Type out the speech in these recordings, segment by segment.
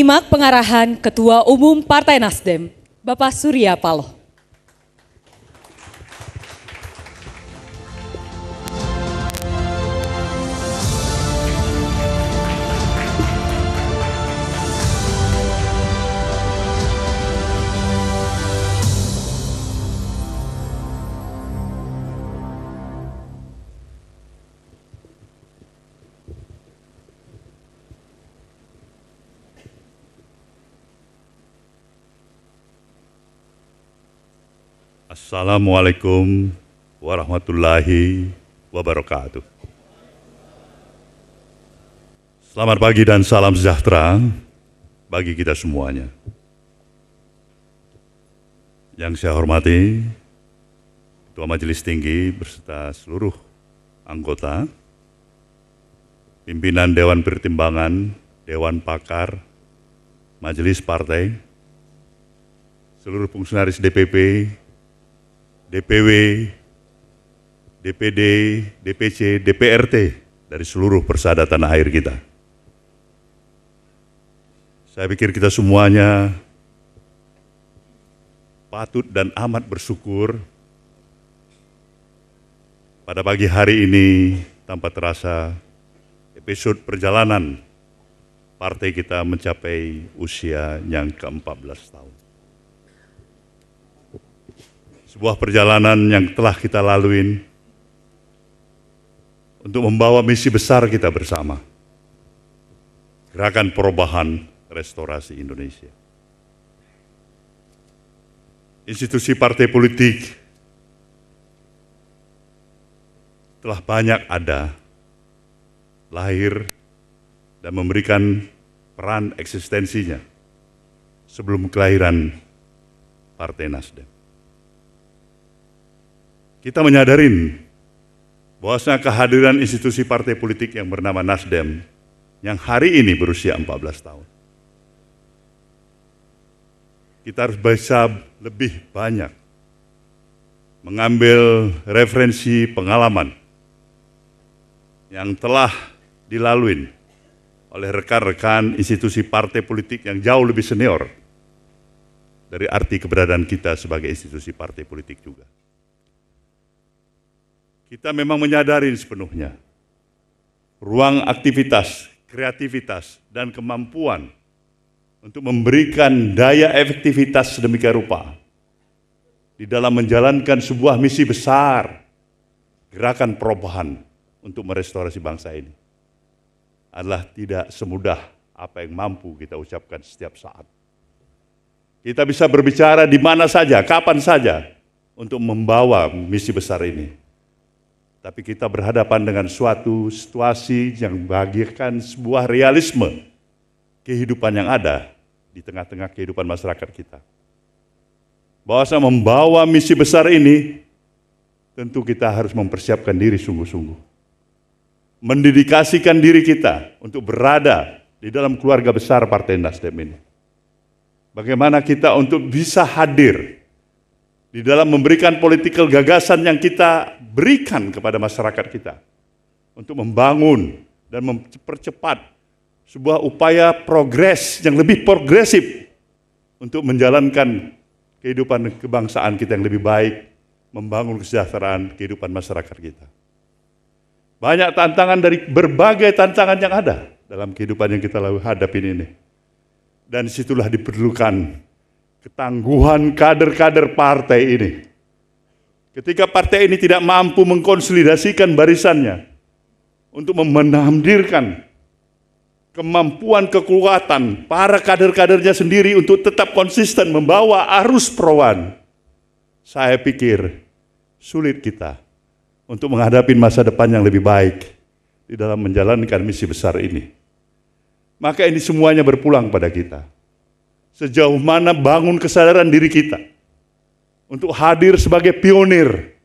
menyimak pengarahan Ketua Umum Partai Nasdem, Bapak Surya Paloh. Assalamualaikum warahmatullahi wabarakatuh. Selamat pagi dan salam sejahtera bagi kita semuanya. Yang saya hormati Ketua Majelis Tinggi beserta seluruh anggota, pimpinan Dewan Pertimbangan, Dewan Pakar, Majelis Partai, seluruh fungsionaris DPP, DPW, DPD, DPC, DPRT dari seluruh persada tanah air kita. Saya pikir kita semuanya patut dan amat bersyukur pada pagi hari ini tanpa terasa episode perjalanan partai kita mencapai usia yang ke-14 tahun. Sebuah perjalanan yang telah kita lalui untuk membawa misi besar kita bersama. Gerakan Perubahan Restorasi Indonesia. Institusi partai politik telah banyak ada, lahir, dan memberikan peran eksistensinya sebelum kelahiran Partai Nasdem. Kita menyadarin bahwasanya kehadiran institusi partai politik yang bernama Nasdem yang hari ini berusia 14 tahun. Kita harus bisa lebih banyak mengambil referensi pengalaman yang telah dilalui oleh rekan-rekan institusi partai politik yang jauh lebih senior dari arti keberadaan kita sebagai institusi partai politik juga. Kita memang menyadari sepenuhnya ruang aktivitas, kreativitas, dan kemampuan untuk memberikan daya efektivitas sedemikian rupa di dalam menjalankan sebuah misi besar, gerakan perubahan untuk merestorasi bangsa ini adalah tidak semudah apa yang mampu kita ucapkan setiap saat. Kita bisa berbicara di mana saja, kapan saja untuk membawa misi besar ini. Tapi kita berhadapan dengan suatu situasi yang membagikan sebuah realisme kehidupan yang ada di tengah-tengah kehidupan masyarakat kita. Bahwasanya membawa misi besar ini, tentu kita harus mempersiapkan diri sungguh-sungguh. Mendedikasikan diri kita untuk berada di dalam keluarga besar Partai Nasdem ini. Bagaimana kita untuk bisa hadir di dalam memberikan political gagasan yang kita berikan kepada masyarakat kita untuk membangun dan mempercepat sebuah upaya progres yang lebih progresif untuk menjalankan kehidupan kebangsaan kita yang lebih baik, membangun kesejahteraan kehidupan masyarakat kita. Banyak tantangan dari berbagai tantangan yang ada dalam kehidupan yang kita hadapi ini. Dan disitulah diperlukan ketangguhan kader-kader partai ini. Ketika partai ini tidak mampu mengkonsolidasikan barisannya untuk menampilkan kemampuan kekuatan para kader-kadernya sendiri untuk tetap konsisten membawa arus perubahan, saya pikir sulit kita untuk menghadapi masa depan yang lebih baik di dalam menjalankan misi besar ini. Maka ini semuanya berpulang pada kita. Sejauh mana bangun kesadaran diri kita untuk hadir sebagai pionir,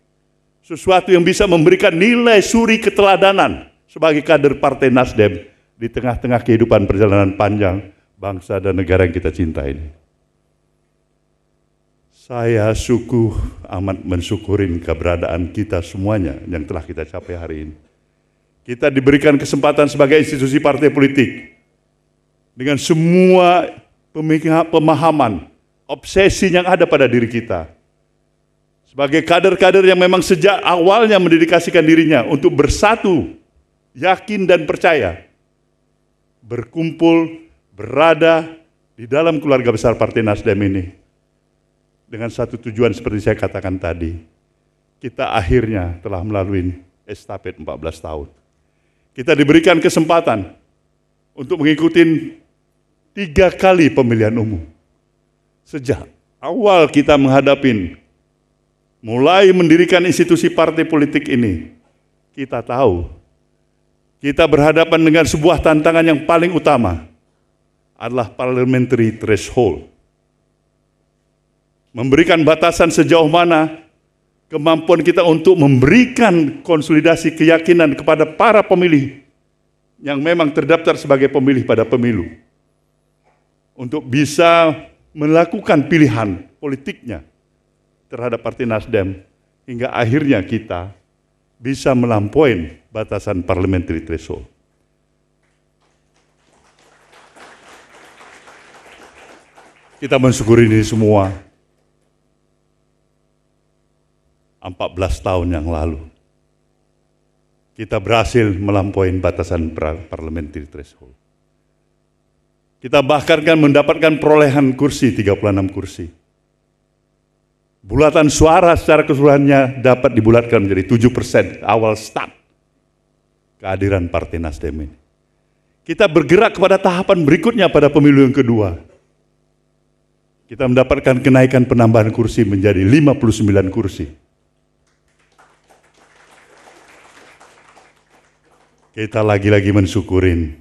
sesuatu yang bisa memberikan nilai suri keteladanan sebagai kader Partai Nasdem di tengah-tengah kehidupan perjalanan panjang bangsa dan negara yang kita cinta ini. Saya amat mensyukurin keberadaan kita semuanya yang telah kita capai hari ini. Kita diberikan kesempatan sebagai institusi partai politik dengan semua pemahaman, obsesi yang ada pada diri kita. Sebagai kader-kader yang memang sejak awalnya mendedikasikan dirinya untuk bersatu, yakin dan percaya, berkumpul, berada di dalam keluarga besar Partai Nasdem ini. Dengan satu tujuan seperti saya katakan tadi, kita akhirnya telah melalui estafet 14 tahun. Kita diberikan kesempatan untuk mengikuti 3 kali pemilihan umum. Sejak awal kita menghadapi, mulai mendirikan institusi partai politik ini, kita tahu kita berhadapan dengan sebuah tantangan yang paling utama adalah parliamentary threshold. Memberikan batasan sejauh mana kemampuan kita untuk memberikan konsolidasi keyakinan kepada para pemilih yang memang terdaftar sebagai pemilih pada pemilu, untuk bisa melakukan pilihan politiknya terhadap Partai Nasdem, hingga akhirnya kita bisa melampaui batasan parliamentary threshold. Kita mensyukuri ini semua 14 tahun yang lalu. Kita berhasil melampaui batasan parliamentary threshold. Kita bahkan kan mendapatkan perolehan kursi, 36 kursi. Bulatan suara secara keseluruhannya dapat dibulatkan menjadi 7% awal start kehadiran Partai Nasdem ini. Kita bergerak kepada tahapan berikutnya pada pemilu yang kedua. Kita mendapatkan kenaikan penambahan kursi menjadi 59 kursi. Kita lagi-lagi mensyukurin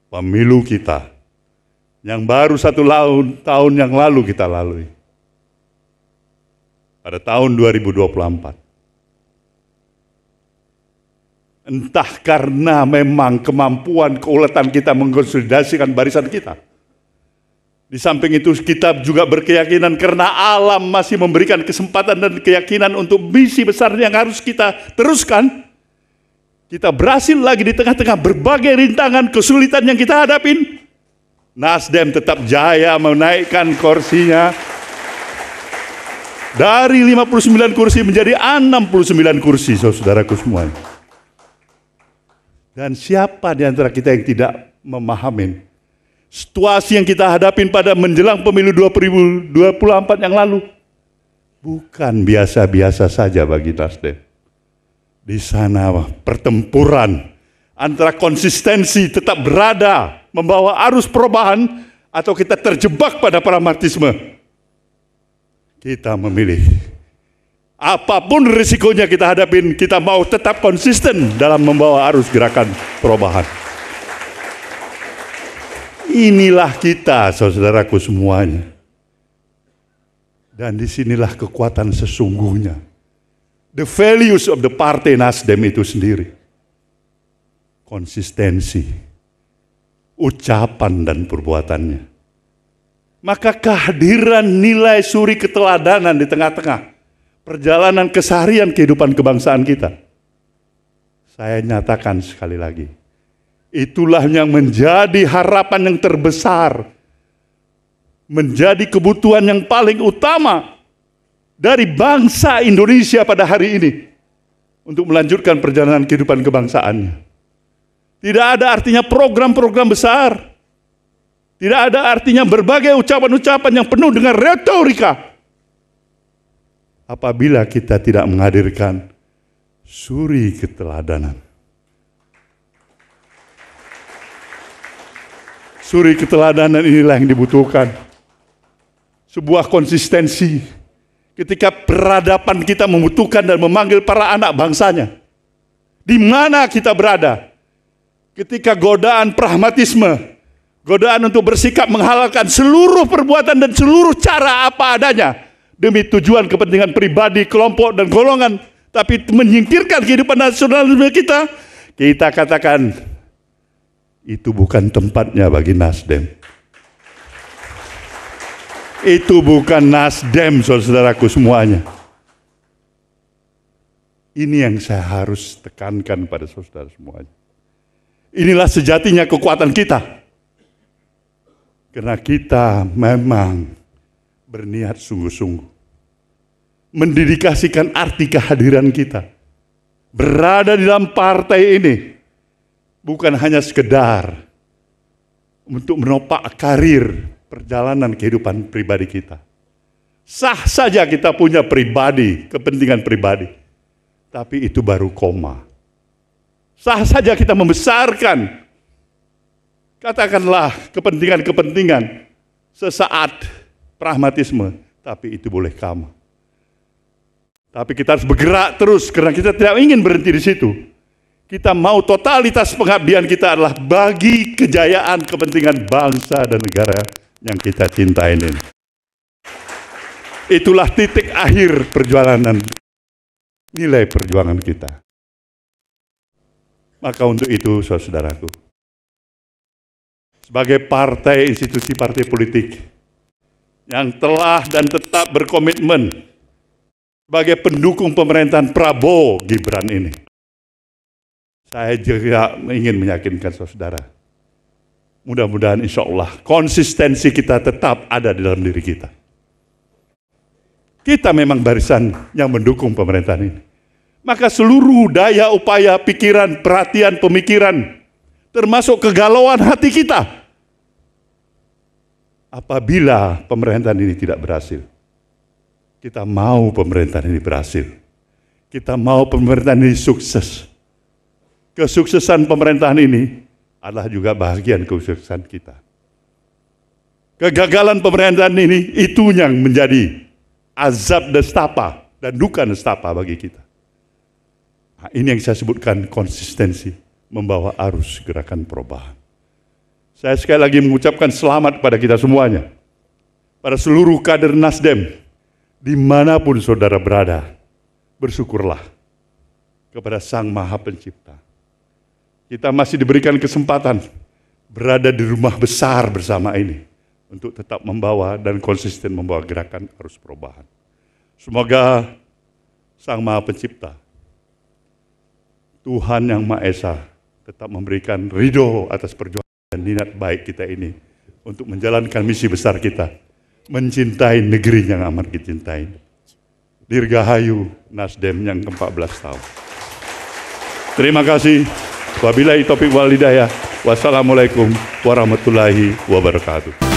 pemilu kita yang baru 1 tahun yang lalu kita lalui. Pada tahun 2024. Entah karena memang kemampuan keuletan kita mengkonsolidasikan barisan kita. Di samping itu kita juga berkeyakinan karena alam masih memberikan kesempatan dan keyakinan untuk misi besar yang harus kita teruskan. Kita berhasil lagi di tengah-tengah berbagai rintangan kesulitan yang kita hadapin. Nasdem tetap jaya menaikkan kursinya dari 59 kursi menjadi 69 kursi, saudaraku semua. Dan siapa di antara kita yang tidak memahami situasi yang kita hadapin pada menjelang pemilu 2024 yang lalu? Bukan biasa-biasa saja bagi Nasdem. Di sana pertempuran antara konsistensi tetap berada membawa arus perubahan atau kita terjebak pada pragmatisme. Kita memilih apapun risikonya kita hadapin, kita mau tetap konsisten dalam membawa arus gerakan perubahan. Inilah kita, saudaraku semuanya. Dan disinilah kekuatan sesungguhnya. The values of the Partai Nasdem itu sendiri. Konsistensi, ucapan dan perbuatannya. Maka kehadiran nilai suri keteladanan di tengah-tengah perjalanan keseharian kehidupan kebangsaan kita. Saya nyatakan sekali lagi, itulah yang menjadi harapan yang terbesar, menjadi kebutuhan yang paling utama dari bangsa Indonesia pada hari ini untuk melanjutkan perjalanan kehidupan kebangsaannya. Tidak ada artinya program-program besar. Tidak ada artinya berbagai ucapan-ucapan yang penuh dengan retorika apabila kita tidak menghadirkan suri keteladanan. Suri keteladanan inilah yang dibutuhkan. Sebuah konsistensi ketika peradaban kita membutuhkan dan memanggil para anak bangsanya. Di mana kita berada? Ketika godaan pragmatisme, godaan untuk bersikap menghalalkan seluruh perbuatan dan seluruh cara apa adanya demi tujuan kepentingan pribadi, kelompok dan golongan, tapi menyingkirkan kehidupan nasionalisme kita, kita katakan itu bukan tempatnya bagi Nasdem. Itu bukan Nasdem, saudaraku semuanya. Ini yang saya harus tekankan pada saudara semuanya. Inilah sejatinya kekuatan kita. Karena kita memang berniat sungguh-sungguh mendedikasikan arti kehadiran kita. Berada di dalam partai ini bukan hanya sekedar untuk menopak karir perjalanan kehidupan pribadi kita. Sah saja kita punya pribadi, kepentingan pribadi. Tapi itu baru koma. Sah saja kita membesarkan, katakanlah kepentingan-kepentingan sesaat pragmatisme, tapi itu boleh koma. Tapi kita harus bergerak terus karena kita tidak ingin berhenti di situ. Kita mau totalitas pengabdian kita adalah bagi kejayaan kepentingan bangsa dan negara yang kita cintai ini. Itulah titik akhir perjalanan, nilai perjuangan kita. Maka untuk itu, saudaraku, sebagai partai, institusi partai politik yang telah dan tetap berkomitmen sebagai pendukung pemerintahan Prabowo Gibran ini, saya juga ingin meyakinkan saudara, mudah-mudahan insya Allah konsistensi kita tetap ada di dalam diri kita. Kita memang barisan yang mendukung pemerintahan ini. Maka seluruh daya, upaya, pikiran, perhatian, pemikiran, termasuk kegalauan hati kita, apabila pemerintahan ini tidak berhasil. Kita mau pemerintahan ini berhasil. Kita mau pemerintahan ini sukses. Kesuksesan pemerintahan ini adalah juga bagian kesuksesan kita. Kegagalan pemerintahan ini itu yang menjadi azab nestapa dan duka nestapa bagi kita. Nah, ini yang saya sebutkan konsistensi membawa arus gerakan perubahan. Saya sekali lagi mengucapkan selamat pada kita semuanya, pada seluruh kader Nasdem, dimanapun saudara berada, bersyukurlah kepada Sang Maha Pencipta. Kita masih diberikan kesempatan berada di rumah besar bersama ini untuk tetap membawa dan konsisten membawa gerakan arus perubahan. Semoga Sang Maha Pencipta, Tuhan Yang Maha Esa, tetap memberikan ridho atas perjuangan dan niat baik kita ini untuk menjalankan misi besar kita, mencintai negeri yang amat dicintai. Dirgahayu Nasdem yang ke-14 tahun. Terima kasih. Wabillahi taufiq wal hidayah. Wassalamualaikum warahmatullahi wabarakatuh.